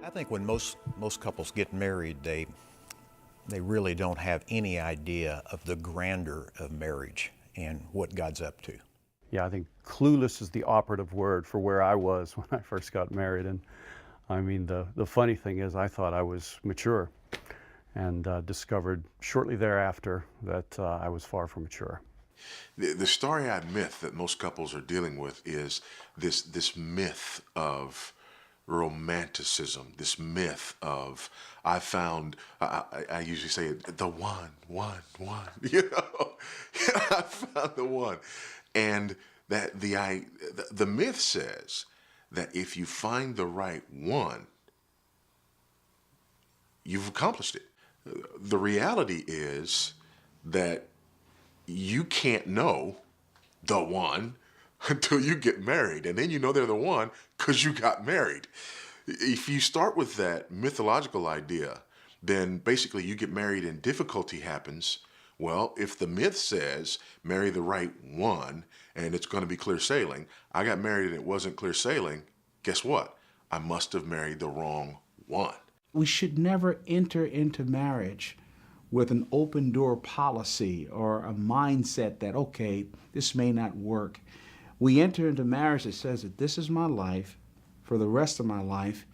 I think when most couples get married, they really don't have any idea of the grandeur of marriage and what God's up to. Yeah, I think clueless is the operative word for where I was when I first got married. And I mean, the funny thing is I thought I was mature and discovered shortly thereafter that I was far from mature. The starry-eyed myth that most couples are dealing with is this myth of romanticism, this myth of I usually say it, the one, you know, I found the one, and that the myth says that if you find the right one, you've accomplished it. The reality is that you can't know the one until you get married, and then you know they're the one because you got married. If you start with that mythological idea, then basically you get married and difficulty happens. Well, if the myth says marry the right one and it's going to be clear sailing, I got married and it wasn't clear sailing, guess what? I must have married the wrong one. We should never enter into marriage with an open door policy or a mindset that, okay, this may not work. We enter into marriage that says that this is my life for the rest of my life,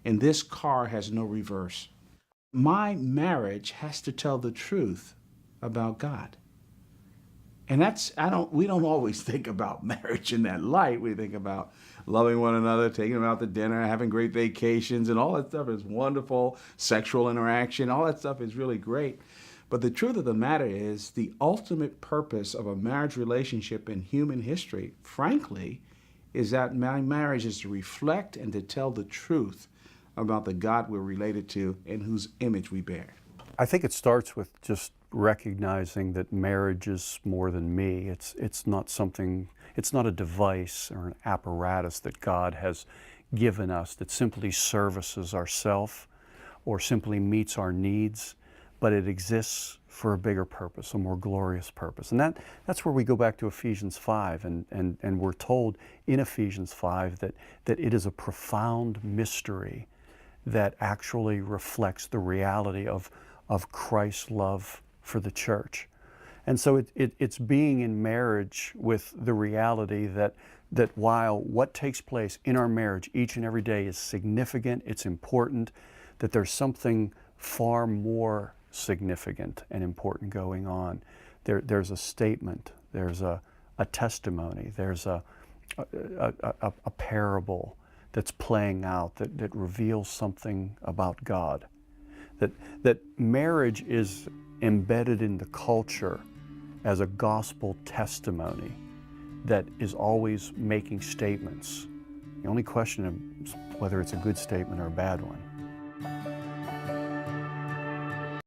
and this car has no reverse. My marriage has to tell the truth about God. And we don't always think about marriage in that light. We think about loving one another, taking them out to dinner, having great vacations, and all that stuff is wonderful. Sexual interaction, all that stuff is really great. But the truth of the matter is the ultimate purpose of a marriage relationship in human history, frankly, is that my marriage is to reflect and to tell the truth about the God we're related to and whose image we bear. I think it starts with just recognizing that marriage is more than me. It's not something, it's not a device or an apparatus that God has given us that simply services ourself or simply meets our needs, but it exists for a bigger purpose, a more glorious purpose. And that's where we go back to Ephesians 5, and we're told in Ephesians 5 that it is a profound mystery that actually reflects the reality of Christ's love for the church. And so it's being in marriage with the reality that while what takes place in our marriage each and every day is significant, it's important, that there's something far more significant and important going on. There's a statement, there's a testimony, there's a parable that's playing out that reveals something about God. That marriage is embedded in the culture as a gospel testimony that is always making statements. The only question is whether it's a good statement or a bad one.